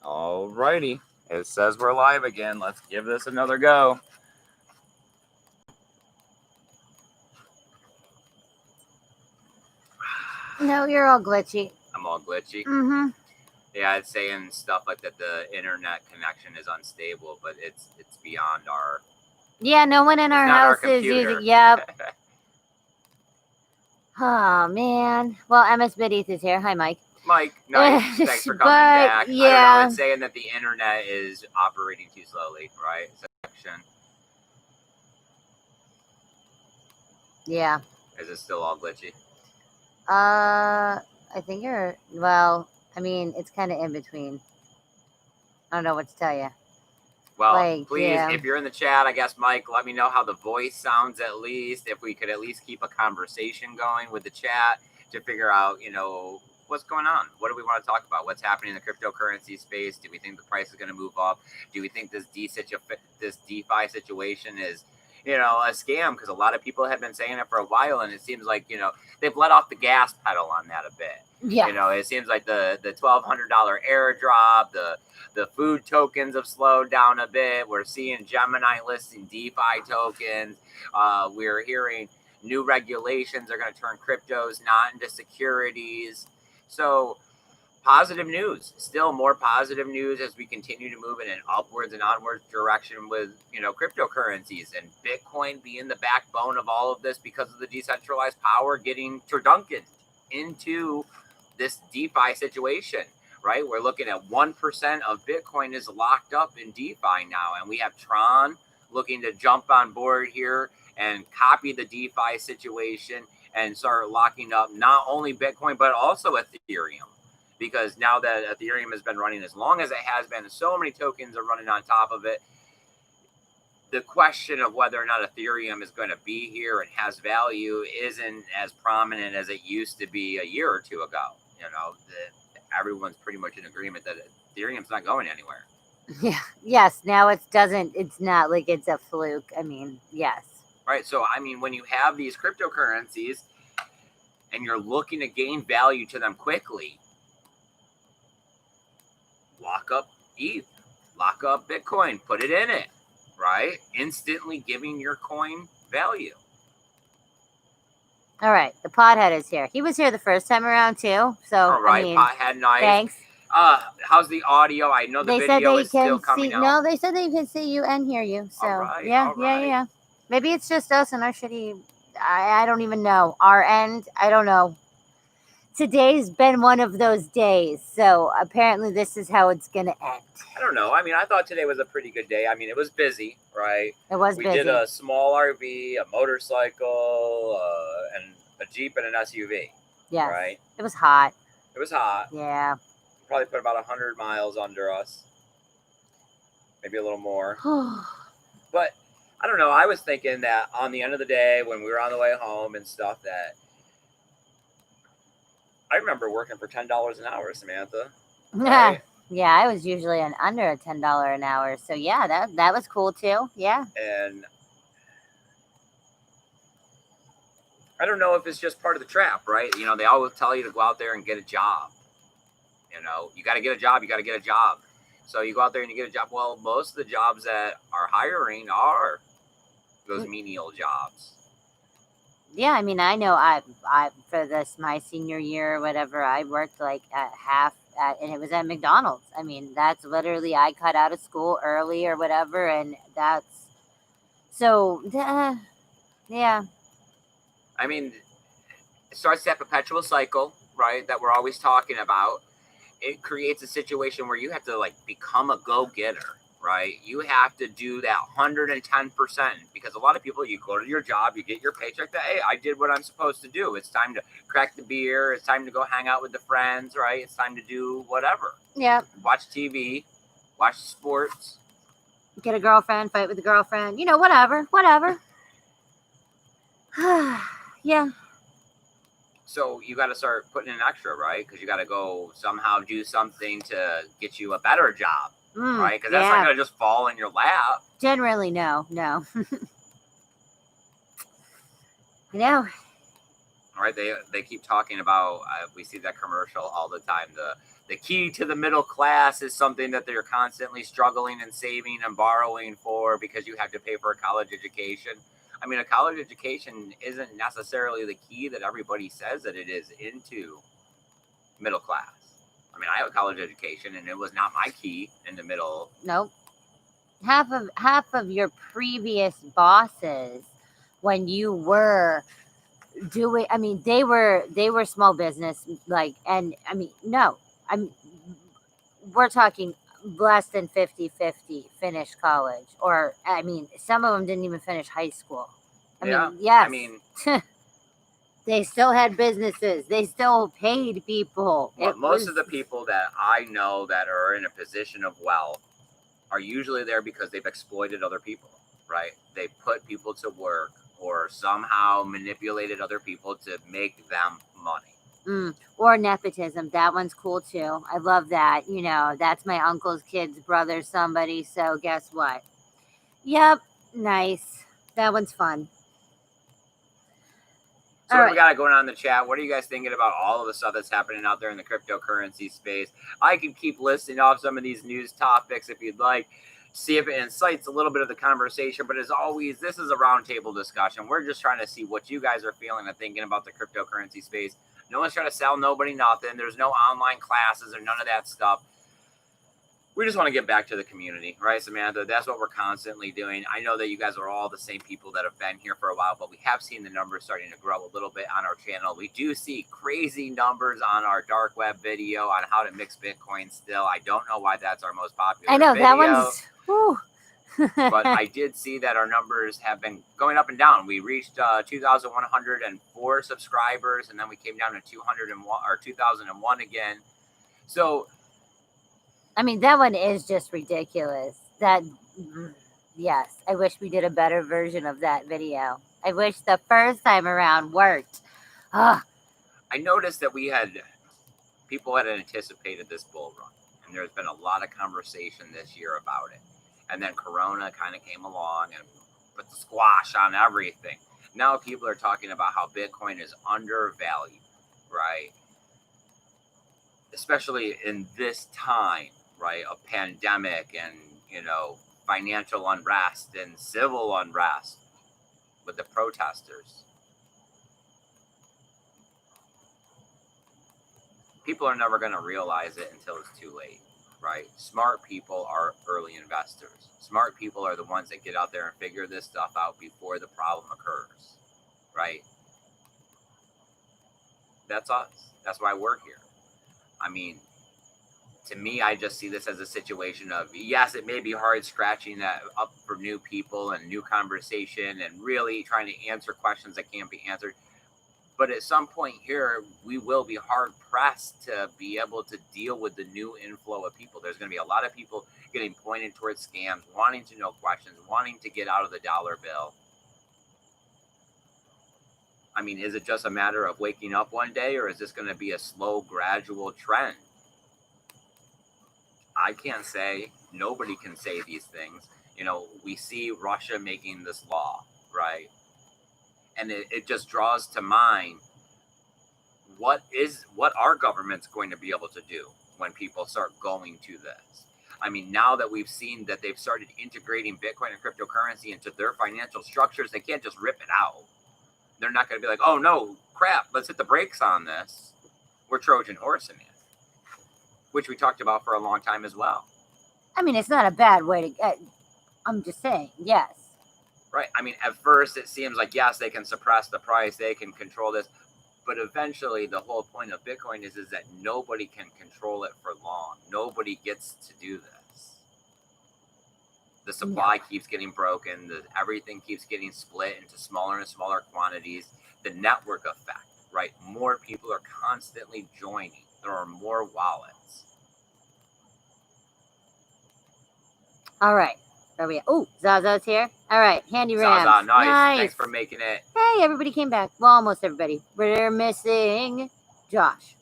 All righty. It says we're live again. Let's give this another go. No, you're all glitchy. I'm all glitchy. Mm-hmm. Yeah, it's saying stuff like that the internet connection is unstable, but it's beyond our... Yeah, no one in our house is using... Yep. Oh, man. Well, MS Biddies is here. Hi, Mike. Mike, nice. Thanks for coming back. Yeah. I don't know. It's saying that the internet is operating too slowly, right? Section. Yeah. Is it still all glitchy? I think you're... Well, I mean, it's kind of in between. I don't know what to tell you. Well, please, if you're in the chat, I guess, Mike, let me know how the voice sounds at least. If we could at least keep a conversation going with the chat to figure out, what's going on? What do we want to talk about? What's happening in the cryptocurrency space? Do we think the price is going to move up? Do we think this DeFi situation is, a scam? Because a lot of people have been saying it for a while, and it seems like, they've let off the gas pedal on that a bit. Yeah. It seems like the $1,200 airdrop, the food tokens have slowed down a bit. We're seeing Gemini listing DeFi tokens. We're hearing new regulations are going to turn cryptos not into securities. So positive news, still more positive news as we continue to move in an upwards and onwards direction with, cryptocurrencies, and Bitcoin being the backbone of all of this because of the decentralized power getting turned into this DeFi situation. Right, we're looking at 1% of Bitcoin is locked up in DeFi now, and we have Tron looking to jump on board here and copy the DeFi situation and start locking up not only Bitcoin but also Ethereum, because now that Ethereum has been running as long as it has been, so many tokens are running on top of it. The question of whether or not Ethereum is going to be here and has value isn't as prominent as it used to be a year or two ago. Everyone's pretty much in agreement that Ethereum's not going anywhere. Yeah. Yes. Now it's not like it's a fluke. I mean, yes. Right. So, when you have these cryptocurrencies and you're looking to gain value to them quickly, lock up ETH, lock up Bitcoin, put it in it, right? Instantly giving your coin value. All right, the pothead is here. He was here the first time around too. So all right, pothead, nice. Thanks. How's the audio? I know the video is still coming out. No, they said they can see you and hear you. So all right, yeah. Maybe it's just us and our shitty. I don't even know our end. I don't know. Today's been one of those days, so apparently this is how it's gonna end. I don't know. I thought today was a pretty good day. It was busy, right? It was busy. We did a small RV, a motorcycle, and a Jeep and an SUV. Yeah. Right? It was hot. It was hot. Yeah. Probably put about 100 miles under us. Maybe a little more. But I don't know. I was thinking that on the end of the day, when we were on the way home and stuff, that I remember working for $10 an hour, Samantha. Right? Yeah, I was usually under $10 an hour. So yeah, that was cool too. Yeah. And I don't know if it's just part of the trap, right? They always tell you to go out there and get a job. You got to get a job. You got to get a job. So you go out there and you get a job. Well, most of the jobs that are hiring are those menial jobs. Yeah, I know I for my senior year or whatever, I worked like at and it was at McDonald's. That's literally, I cut out of school early or whatever, and that's so yeah. It starts that perpetual cycle, right, that we're always talking about. It creates a situation where you have to become a go-getter, right? You have to do that 110%, because a lot of people, you go to your job, you get your paycheck, that, hey, I did what I'm supposed to do. It's time to crack the beer. It's time to go hang out with the friends, right? It's time to do whatever. Yeah. Watch TV, watch sports. Get a girlfriend, fight with a girlfriend, whatever. Yeah. So you got to start putting in extra, right? Because you got to go somehow do something to get you a better job, right? Because that's not going to just fall in your lap. Generally, no. I know. All right, they keep talking about. We see that commercial all the time. The key to the middle class is something that they're constantly struggling and saving and borrowing for because you have to pay for a college education. I mean, a college education isn't necessarily the key that everybody says that it is into middle class. I mean, I have a college education, and it was not my key in the middle. Nope. Half of your previous bosses, when you were doing, I mean, they were small business, like, and I mean, no, we're talking less than 50-50 finished college, or I mean, some of them didn't even finish high school. I mean, yes. I mean, they still had businesses. They still paid people. Well, most of the people that I know that are in a position of wealth are usually there because they've exploited other people, right? They put people to work or somehow manipulated other people to make them money. Or nepotism. That one's cool too. I love that. You know, that's my uncle's kid's brother, somebody. So guess what? Yep. Nice. That one's fun. So what do we got going on in the chat? What are you guys thinking about all of the stuff that's happening out there in the cryptocurrency space? I can keep listing off some of these news topics if you'd like. See if it incites a little bit of the conversation. But as always, this is a roundtable discussion. We're just trying to see what you guys are feeling and thinking about the cryptocurrency space. No one's trying to sell nobody nothing. There's no online classes or none of that stuff. We just want to get back to the community, right, Samantha? That's what we're constantly doing. I know that you guys are all the same people that have been here for a while, but we have seen the numbers starting to grow a little bit on our channel. We do see crazy numbers on our dark web video on how to mix Bitcoin still. I don't know why that's our most popular video. That one's... But I did see that our numbers have been going up and down. We reached 2,104 subscribers, and then we came down to 201 or 2,001 again. So, I mean, that one is just ridiculous. Yes, I wish we did a better version of that video. I wish the first time around worked. I noticed that people had anticipated this bull run, and there's been a lot of conversation this year about it. And then Corona kind of came along and put the squash on everything. Now people are talking about how Bitcoin is undervalued, right? Especially in this time, right? A pandemic and, financial unrest and civil unrest with the protesters. People are never going to realize it until it's too late. Right? Smart people are early investors. Smart people are the ones that get out there and figure this stuff out before the problem occurs. Right? That's us. That's why we're here. I mean, to me, I just see this as a situation of, yes, it may be hard scratching that up for new people and new conversation and really trying to answer questions that can't be answered. But at some point here, we will be hard pressed to be able to deal with the new inflow of people. There's going to be a lot of people getting pointed towards scams, wanting to know questions, wanting to get out of the dollar bill. I mean, is it just a matter of waking up one day, or is this going to be a slow, gradual trend? I can't say. Nobody can say these things. We see Russia making this law, right? And it just draws to mind what our government's going to be able to do when people start going to this. I mean, now that we've seen that they've started integrating Bitcoin and cryptocurrency into their financial structures, they can't just rip it out. They're not going to be like, oh, no, crap, let's hit the brakes on this. We're Trojan horsing it, which we talked about for a long time as well. I mean, it's not a bad way to... I'm just saying, yes. Right. I mean, at first it seems like, yes, they can suppress the price, they can control this. But eventually the whole point of Bitcoin is that nobody can control it for long. Nobody gets to do this. The supply keeps getting broken. Everything keeps getting split into smaller and smaller quantities. The network effect, right? More people are constantly joining. There are more wallets. All right. Where are we at? Oh, Zaza's here. All right. Handy Rams. Zaza, nice. Thanks for making it. Hey, everybody came back. Well, almost everybody. We're missing Josh.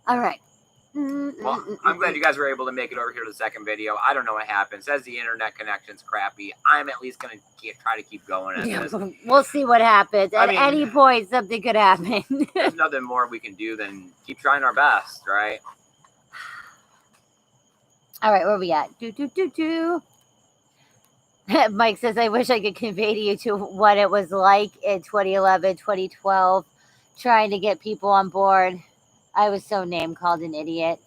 All right. Well, I'm glad you guys were able to make it over here to the second video. I don't know what happened. It says the internet connection's crappy. I'm at least going to try to keep going at this. We'll see what happens. At any point, something could happen. There's nothing more we can do than keep trying our best, right? All right, where are we at? Mike says, I wish I could convey to you to what it was like in 2011, 2012, trying to get people on board. I was so name-called an idiot.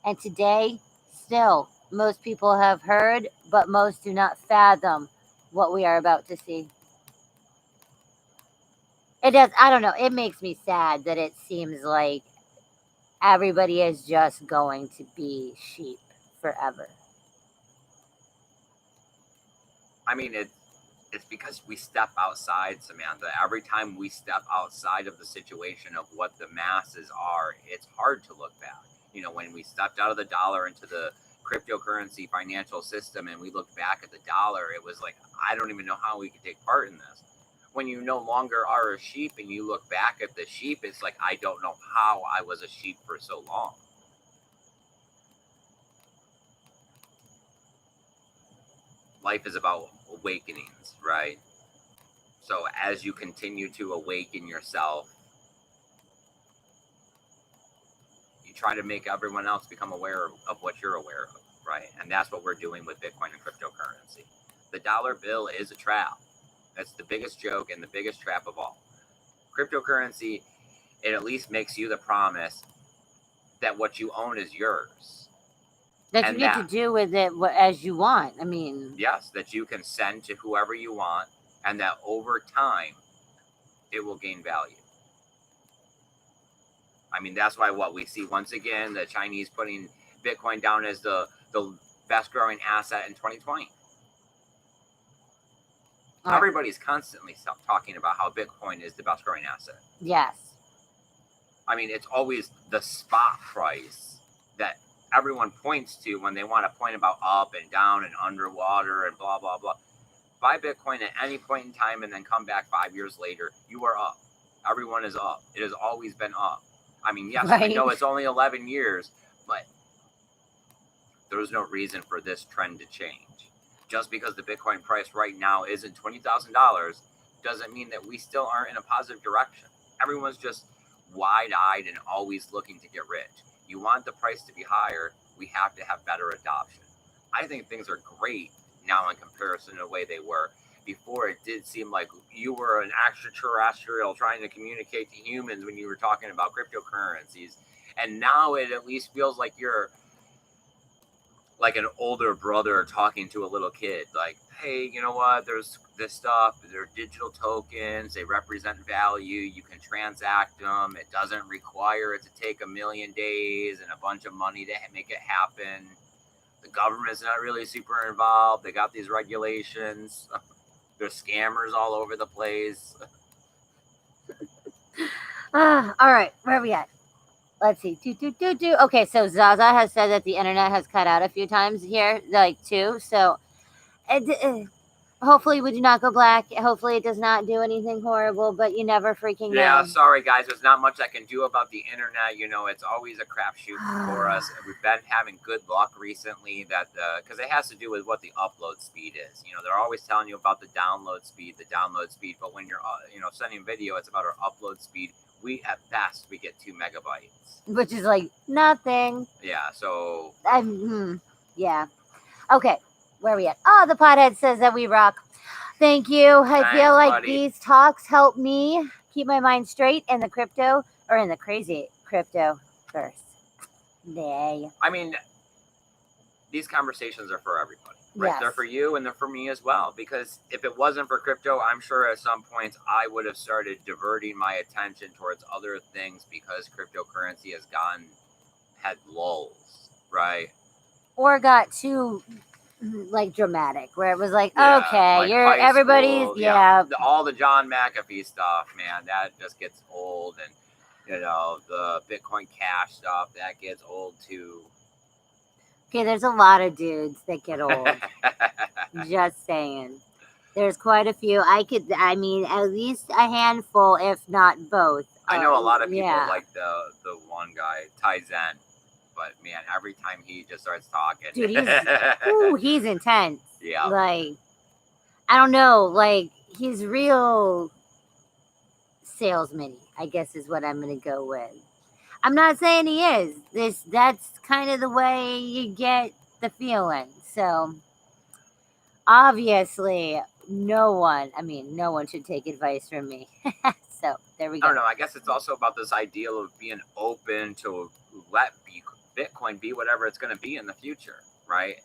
And today, still, most people have heard, but most do not fathom what we are about to see. It does, I don't know, it makes me sad that it seems like everybody is just going to be sheep forever. I mean, it's because we step outside, Samantha. Every time we step outside of the situation of what the masses are, it's hard to look back. You know, when we stepped out of the dollar into the cryptocurrency financial system and we looked back at the dollar, it was like, I don't even know how we could take part in this. When you no longer are a sheep and you look back at the sheep, it's like, I don't know how I was a sheep for so long. Life is about awakenings, right? So as you continue to awaken yourself, you try to make everyone else become aware of what you're aware of, right? And that's what we're doing with Bitcoin and cryptocurrency. The dollar bill is a trap. That's the biggest joke and the biggest trap of all. Cryptocurrency, it at least makes you the promise that what you own is yours. That you get to do with it as you want. I mean, yes, that you can send to whoever you want, and that over time it will gain value. I mean, that's why what we see once again, the Chinese putting Bitcoin down as the best growing asset in 2020. Everybody's constantly talking about how Bitcoin is the best growing asset. Yes. I mean, it's always the spot price that everyone points to when they want to point about up and down and underwater and blah, blah, blah. Buy Bitcoin at any point in time and then come back 5 years later. You are up. Everyone is up. It has always been up. I mean, yes, right. I know it's only 11 years, but there's no reason for this trend to change. Just because the Bitcoin price right now isn't $20,000 doesn't mean that we still aren't in a positive direction. Everyone's just wide-eyed and always looking to get rich. You want the price to be higher, we have to have better adoption. I think things are great now in comparison to the way they were. Before, it did seem like you were an extraterrestrial trying to communicate to humans when you were talking about cryptocurrencies. And now it at least feels like you're like an older brother talking to a little kid. Like, hey, you know what? There's this stuff. They're digital tokens. They represent value. You can transact them. It doesn't require it to take 1 million days and a bunch of money to make it happen. The government's not really super involved. They got these regulations. There's scammers all over the place. All right, where are we at? Let's see. Okay, so Zaza has said that the internet has cut out a few times here, like two. So hopefully we do not go black. Hopefully it does not do anything horrible, but you never freaking know. Yeah, sorry guys. There's not much I can do about the internet. You know, it's always a crapshoot for us. We've been having good luck recently that because it has to do with what the upload speed is. You know, they're always telling you about the download speed, but when you're sending video, it's about our upload speed. We at best we get 2 megabytes, which is like nothing. Yeah. So. Yeah. Okay. Where are we at? Oh, the pothead says that we rock. Thank you. I feel like these talks help me keep my mind straight in the crazy crypto verse. Nay. I mean, these conversations are for everybody. Right? Yes. They're for you and they're for me as well. Because if it wasn't for crypto, I'm sure at some points I would have started diverting my attention towards other things because cryptocurrency had lulls, right? Or got too like dramatic, where it was like, okay, like you're everybody's, all the John McAfee stuff, man, that just gets old, and the Bitcoin Cash stuff that gets old too. Okay, there's a lot of dudes that get old. Just saying. There's quite a few. I mean, at least a handful, if not both. I know a lot of people like the one guy, Ty Zen. but man, every time he just starts talking, dude, he's intense. Yeah. Like, I don't know, like he's real salesman-y, I guess is what I'm gonna go with. I'm not saying he is. That's kind of the way you get the feeling. So obviously no one should take advice from me. So there we go. I don't know. I guess it's also about this ideal of being open to let Bitcoin be whatever it's going to be in the future, right?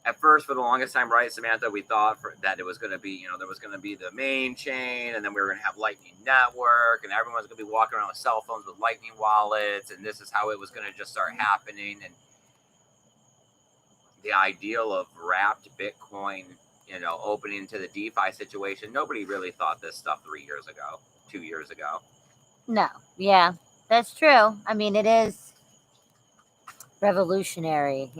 At first, for the longest time, right, Samantha, we thought that it was going to be, there was going to be the main chain, and then we were going to have Lightning Network, and everyone's going to be walking around with cell phones with Lightning wallets, and this is how it was going to just start happening. And the ideal of wrapped Bitcoin, opening to the DeFi situation, nobody really thought this stuff 3 years ago, 2 years ago. No, yeah, that's true. I mean, it is revolutionary,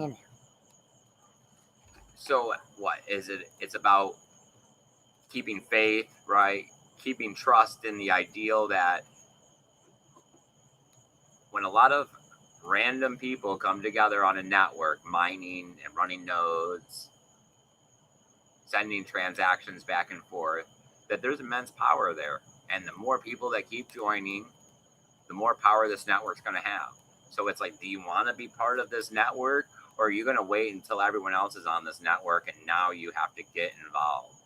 So what is it? It's about keeping faith, right? Keeping trust in the ideal that when a lot of random people come together on a network, mining and running nodes, sending transactions back and forth, that there's immense power there. And the more people that keep joining, the more power this network's going to have. So it's like, do you want to be part of this network, or are you going to wait until everyone else is on this network and now you have to get involved?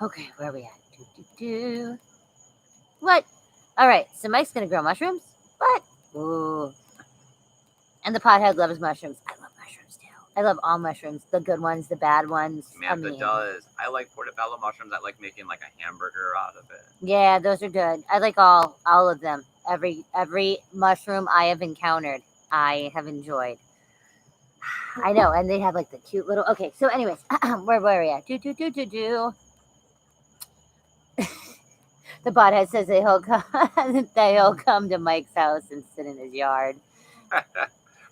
Okay, where are we at? What? All right, so Mike's going to grow mushrooms? What? Ooh. And the pothead loves mushrooms. I love mushrooms too. I love all mushrooms, the good ones, the bad ones. Samantha does. I like portobello mushrooms. I like making like a hamburger out of it. Yeah, those are good. I like all of them. Every mushroom I have encountered, I have enjoyed. I know, and they have like the cute little. Okay, so anyways, where are we at? The bothead says that he'll come to Mike's house and sit in his yard.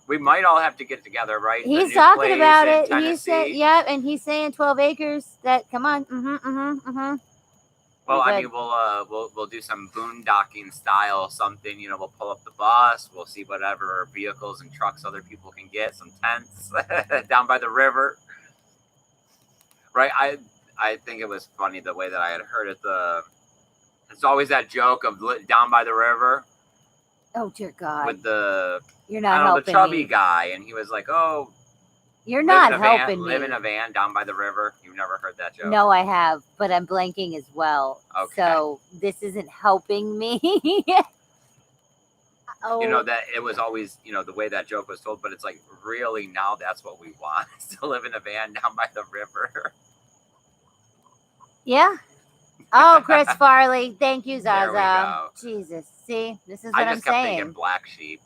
We might all have to get together, right? He's talking about it. He said, "Yeah," and he's saying 12 acres. That come on. Well, I mean, we'll do some boondocking style something. We'll pull up the bus. We'll see whatever vehicles and trucks other people can get. Some tents down by the river, right? I think it was funny the way that I had heard it. It's always that joke of down by the river. Oh dear God! With the the chubby guy, and he was like, "Oh, you're not helping me. Live in a van down by the river." You've never heard that joke? No, I have, but I'm blanking as well. Okay. So this isn't helping me. Oh. That it was always, the way that joke was told, but it's like, really, now that's what we want, is to live in a van down by the river. Yeah. Oh, Chris Farley. Thank you, Zaza. There we go. Jesus. See, this is what I'm saying. I just kept thinking Black Sheep.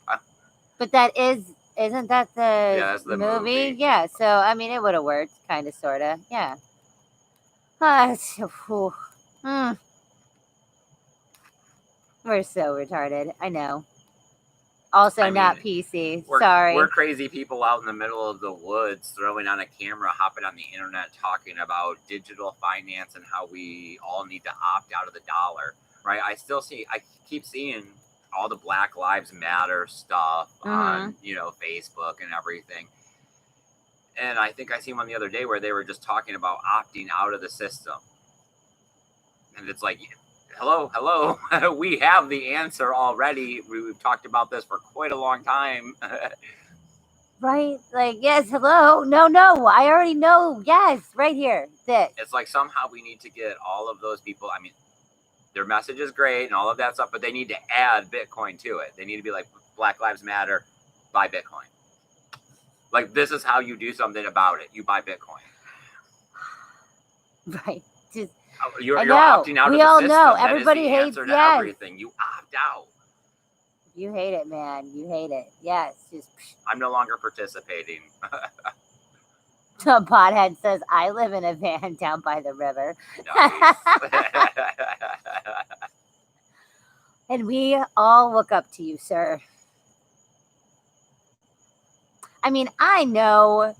But isn't that that's the movie? Yeah. So, I mean, it would have worked, kind of, sort of. Yeah. We're so retarded. I know. Also, not PC. Sorry. We're crazy people out in the middle of the woods, throwing on a camera, hopping on the internet, talking about digital finance and how we all need to opt out of the dollar, right? I keep seeing all the Black Lives Matter stuff on, Facebook and everything. And I think I seen one the other day where they were just talking about opting out of the system. And it's like, hello. We have the answer already. We've talked about this for quite a long time. Right? Like, yes, hello. No, I already know. Yes, right here. It's like somehow we need to get all of those people. I mean, their message is great and all of that stuff, but they need to add Bitcoin to it. They need to be like, Black Lives Matter, buy Bitcoin. Like, this is how you do something about it. You buy Bitcoin. Right. You're opting out of the system. We all know. Everybody hates everything. You opt out. You hate it, man. You hate it. Yes. I'm no longer participating. The pothead says, I live in a van down by the river. Nice. And we all look up to you, sir. I mean, I know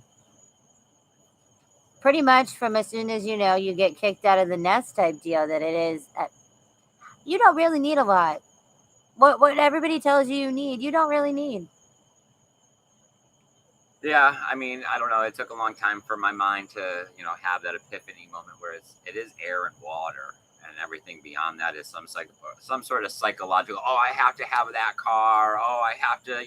pretty much from as soon as you get kicked out of the nest type deal that it is. You don't really need a lot. what everybody tells you need, you don't really need. Yeah, I mean, I don't know. It took a long time for my mind to, have that epiphany moment where it is air and water, and everything beyond that is some sort of psychological. Oh, I have to have that car. Oh, I have to,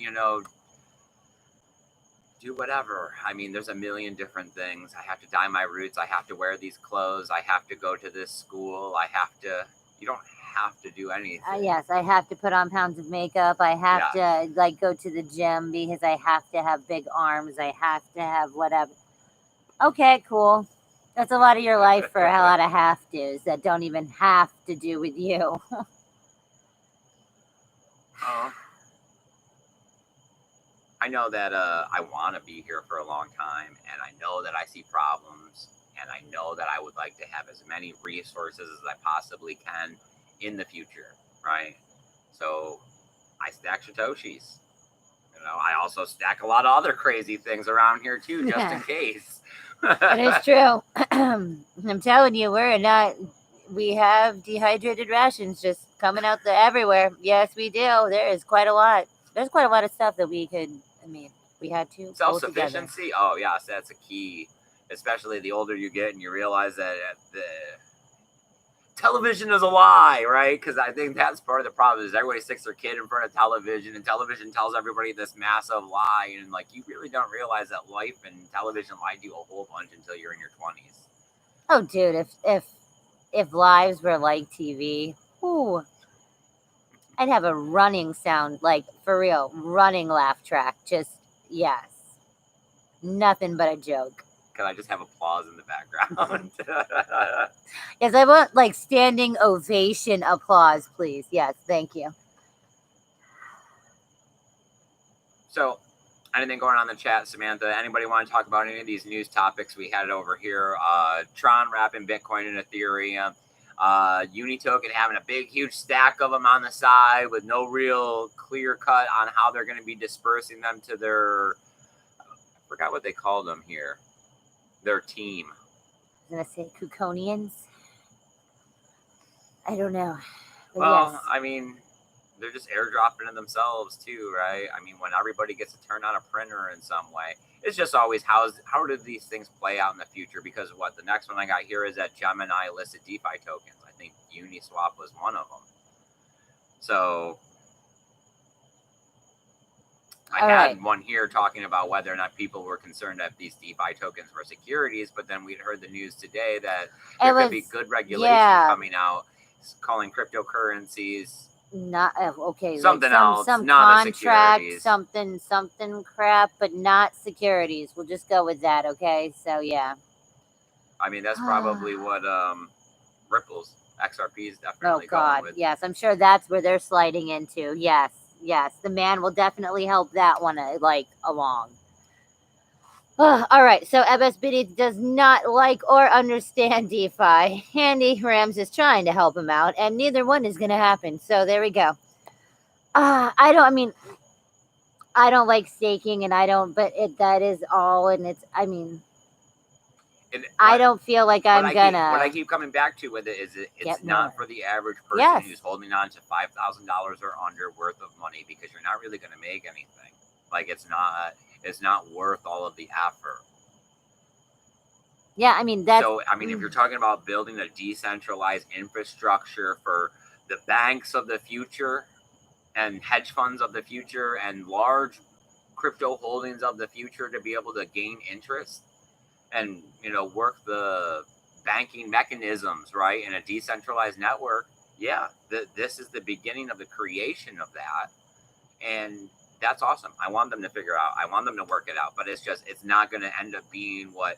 do whatever. I mean, there's a million different things. I have to dye my roots. I have to wear these clothes. I have to go to this school. I have to. You don't have to do anything. Yes, I have to put on pounds of makeup. I have to like go to the gym because I have to have big arms. I have to have whatever. Okay, cool. That's a lot of your life for a lot of have tos that don't even have to do with you. I know that I want to be here for a long time, and I know that I see problems, and I know that I would like to have as many resources as I possibly can in the future, right? So I stack Satoshis. I also stack a lot of other crazy things around here too, just in case. That is true. I'm telling you, we have dehydrated rations just coming out everywhere. Yes, we do. There is quite a lot. There's quite a lot of stuff that we had to self-sufficiency. Oh yes, that's a key, especially the older you get and you realize that the television is a lie, right? Because I think that's part of the problem is everybody sticks their kid in front of television, and television tells everybody this massive lie, and like you really don't realize that life and television lied to you a whole bunch until you're in your 20s. Oh, dude, if lives were like TV, ooh, I'd have a running sound, like for real, running laugh track. Just yes, nothing but a joke. Can I just have applause in the background? Yes, I want like standing ovation applause, please. Yes, thank you. So, anything going on in the chat, Samantha? Anybody want to talk about any of these news topics we had over here? Tron wrapping Bitcoin and Ethereum. Unitoken having a big, huge stack of them on the side with no real clear cut on how they're going to be dispersing them to their, I forgot what they called them here, their team. I was going to say Kukonians. I don't know. But well, yes. I mean, they're just airdropping it themselves too, right? I mean, when everybody gets to turn on a printer in some way, it's just always how do these things play out in the future? Because the next one I got here is that Gemini listed DeFi tokens. I think Uniswap was one of them. So I had one here talking about whether or not people were concerned that these DeFi tokens were securities, but then we'd heard the news today that there could be good regulation coming out calling cryptocurrencies not okay, something like else, some not contract, something crap, but not securities. We'll just go with that, okay? So yeah. I mean, that's probably what Ripple's XRP is definitely going with. Yes, I'm sure that's where they're sliding into. Yes, the man will definitely help that one along. All right, so MSBD does not like or understand DeFi. Andy Rams is trying to help him out, and neither one is going to happen. So there we go. I don't like staking, and that is all, and it's, I mean, I don't feel like I'm gonna. What I keep coming back to with it is it's not for the average person who's holding on to $5,000 or under worth of money, because you're not really going to make anything. Like it's not worth all of the effort. Yeah, I mean that's. So I mean, if you're talking about building a decentralized infrastructure for the banks of the future and hedge funds of the future and large crypto holdings of the future to be able to gain interest and work the banking mechanisms right in a decentralized network, this is the beginning of the creation of that, and that's awesome. I want them to figure out, I want them to work it out, but it's not going to end up being what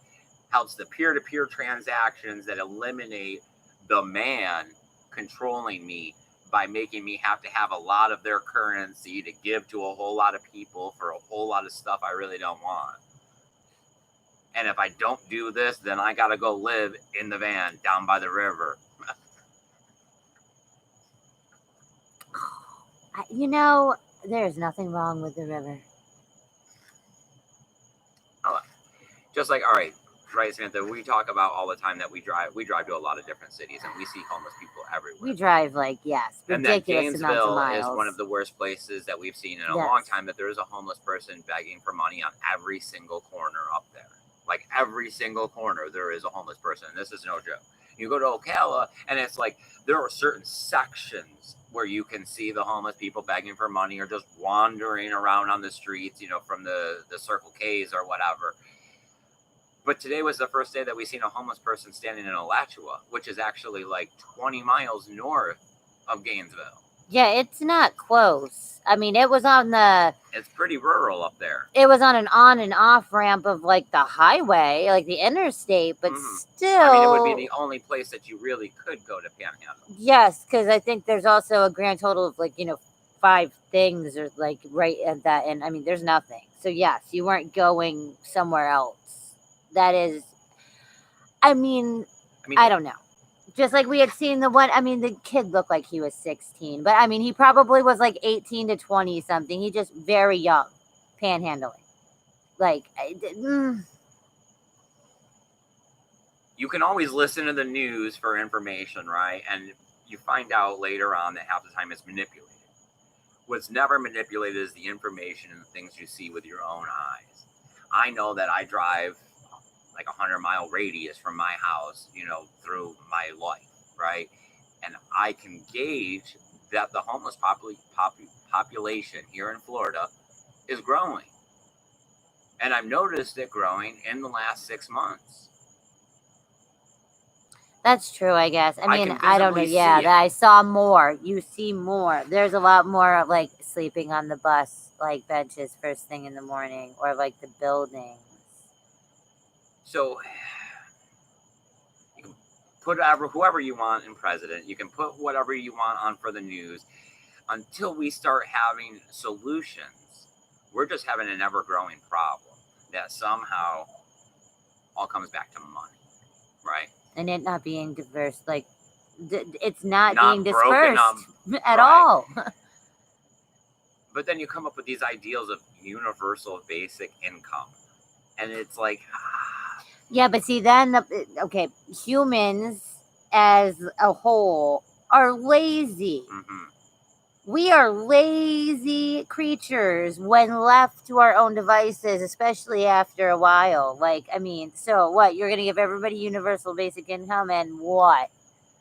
helps the peer-to-peer transactions that eliminate the man controlling me by making me have to have a lot of their currency to give to a whole lot of people for a whole lot of stuff I really don't want. And if I don't do this, then I got to go live in the van down by the river. There's nothing wrong with the river. Just like, all right, right, Samantha, we talk about all the time that we drive to a lot of different cities and we see homeless people everywhere. We drive like, yes, And that ridiculous amounts of Gainesville is miles. one of the worst places that we've seen in a Yes. long time, that there is a homeless person begging for money on every single corner up there. Like every single corner, there is a homeless person. And this is no joke. You go to Ocala, and it's like there are certain sections where you can see the homeless people begging for money or just wandering around on the streets, you know, from the Circle K's or whatever. But today was the first day that we seen a homeless person standing in Alachua, which is actually like 20 miles north of Gainesville. Yeah, it's not close. I mean, it was on the... It's pretty rural up there. It was on and off ramp of like the highway, like the interstate, but still... I mean, it would be the only place that you really could go to Panhandle. Yes, because I think there's also a grand total of like, 5 things or like right at that. And I mean, there's nothing. So yes, you weren't going somewhere else. That is, I mean, I don't know. Just like we had seen the one, I mean, the kid looked like he was 16, but I mean, he probably was like 18 to 20 something. He just very young, panhandling. Like, You can always listen to the news for information, right? And you find out later on that half the time it's manipulated. What's never manipulated is the information and the things you see with your own eyes. I know that I drive like 100-mile radius from my house, through my life, right? And I can gauge that the homeless population here in Florida is growing. And I've noticed it growing in the last 6 months. That's true, I guess. I mean, I don't know. Yeah, I saw more. You see more. There's a lot more of like sleeping on the bus, like benches first thing in the morning, or like the buildings. So you can put whoever you want in president. You can put whatever you want on for the news. Until we start having solutions, we're just having an ever-growing problem that somehow all comes back to money, right? And it not being diverse, like it's not being dispersed at right. all. But then you come up with these ideals of universal basic income, and it's like, yeah, but see, then humans as a whole are lazy. Mm-hmm. We are lazy creatures when left to our own devices, especially after a while. Like, I mean, so what? You're going to give everybody universal basic income, and what?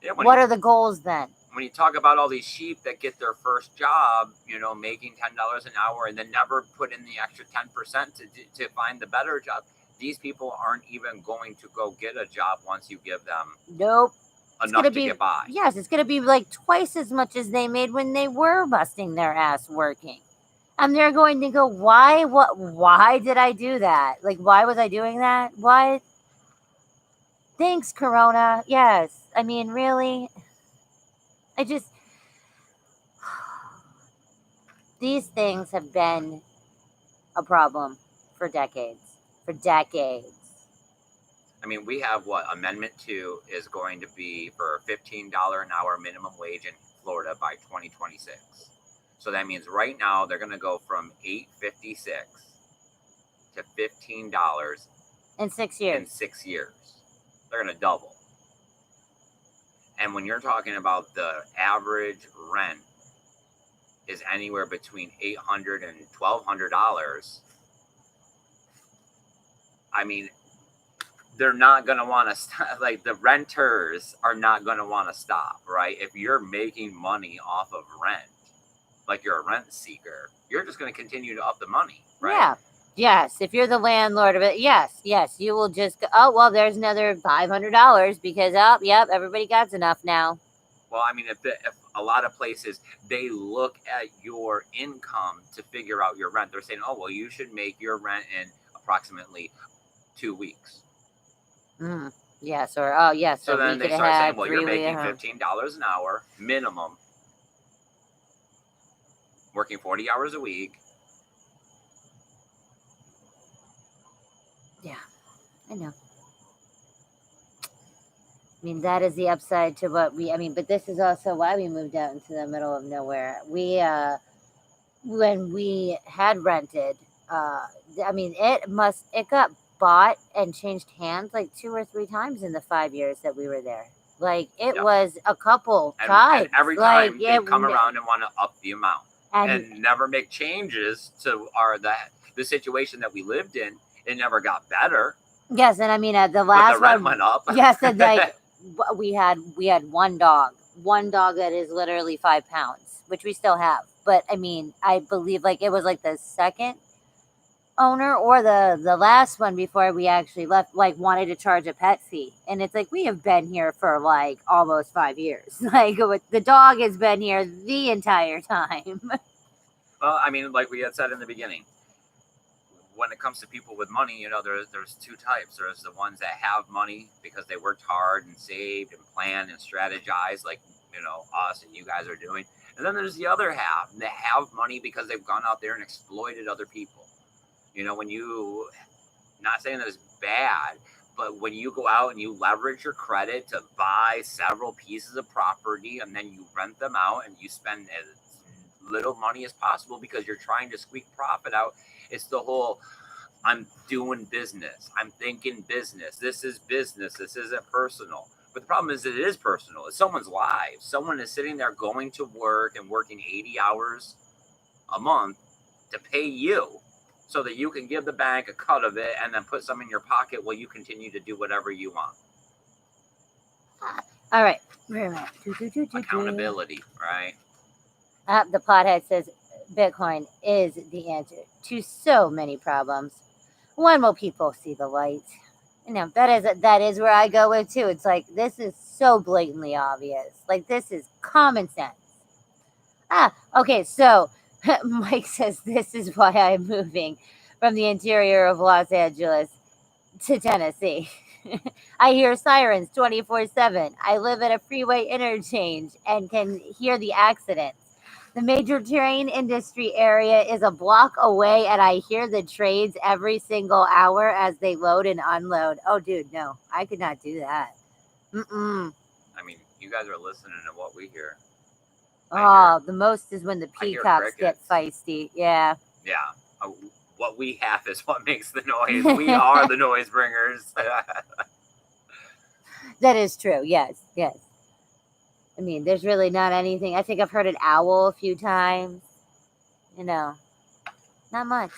Yeah, what are the goals then? When you talk about all these sheep that get their first job, making $10 an hour and then never put in the extra 10% to find the better job, these people aren't even going to go get a job once you give them enough to get by. Yes, it's going to be like twice as much as they made when they were busting their ass working. And they're going to go, why did I do that? Like, why was I doing that? What? Thanks, Corona. Yes. I mean, really? These things have been a problem for decades. I mean, we have Amendment 2 is going to be for $15 an hour minimum wage in Florida by 2026. So that means right now they're going to go from $8.56 to $15 in 6 years. In 6 years, they're going to double. And when you're talking about the average rent is anywhere between $800 and $1,200. I mean, they're not going to want to stop. Like, the renters are not going to want to stop, right? If you're making money off of rent, like you're a rent seeker, you're just going to continue to up the money, right? Yeah. Yes. If you're the landlord of it, yes. You will just go, oh, well, there's another $500 because, everybody got enough now. Well, I mean, if a lot of places, they look at your income to figure out your rent. They're saying, oh, well, you should make your rent in approximately 2 weeks. Mm, yes, or yes. So then they start saying, well, you're making $15 an hour minimum, working 40 hours a week. Yeah, I know. I mean, that is the upside to what but this is also why we moved out into the middle of nowhere. We, when we had rented, it got bought and changed hands like 2 or 3 times in the 5 years that we were there. Like it Yep. was a couple And times. every like, time they come around and want to up the amount and never make changes to the situation that we lived in. It never got better. Yes, and I mean the But last the rent one went up. Yes, and like we had one dog that is literally 5 pounds, which we still have. But I mean, I believe like it was like the second owner or the last one before we actually left, like wanted to charge a pet fee, and it's like we have been here for like almost 5 years. Like the dog has been here the entire time. Well, I mean, like we had said in the beginning, when it comes to people with money, you know, there's 2 types. There's the ones that have money because they worked hard and saved and planned and strategized, like, you know, us and you guys are doing. And then there's the other half that have money because they've gone out there and exploited other people. You know, when you, not saying that it's bad, but when you go out and you leverage your credit to buy several pieces of property and then you rent them out and you spend as little money as possible because you're trying to squeak profit out. It's the whole, I'm doing business. I'm thinking business. This is business. This isn't personal. But the problem is that it is personal. It's someone's life. Someone is sitting there going to work and working 80 hours a month to pay you so that you can give the bank a cut of it and then put some in your pocket while you continue to do whatever you want. All right. Accountability, right? The pothead says Bitcoin is the answer to so many problems. When will people see the light? You know, that is where I go with too. It's like this is so blatantly obvious. Like this is common sense. Okay, so Mike says this is why I'm moving from the interior of Los Angeles to Tennessee. I hear sirens 24/7. I live at a freeway interchange and can hear the accidents. The major train industry area is a block away, and I hear the trains every single hour as they load and unload. Oh, dude, no, I could not do that. I mean, you guys are listening to what we hear. The most is when the peacocks get feisty. Yeah. Yeah. What we have is what makes the noise. We are the noise bringers. That is true. Yes. Yes. I mean, there's really not anything. I think I've heard an owl a few times. You know, not much.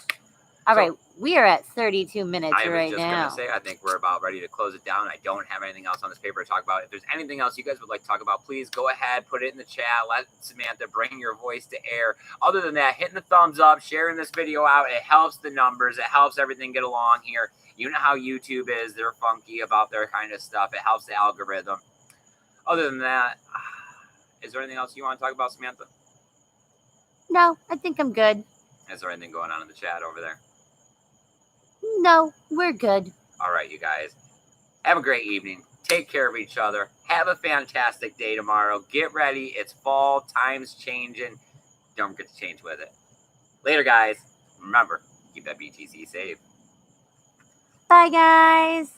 All right, we are at 32 minutes right now. I was just going to say, I think we're about ready to close it down. I don't have anything else on this paper to talk about. If there's anything else you guys would like to talk about, please go ahead, put it in the chat. Let Samantha bring your voice to air. Other than that, hitting the thumbs up, sharing this video out, it helps the numbers. It helps everything get along here. You know how YouTube is. They're funky about their kind of stuff. It helps the algorithm. Other than that, is there anything else you want to talk about, Samantha? No, I think I'm good. Is there anything going on in the chat over there? No, we're good. All right, you guys. Have a great evening. Take care of each other. Have a fantastic day tomorrow. Get ready. It's fall. Time's changing. Don't forget to change with it. Later, guys. Remember, keep that BTC safe. Bye, guys.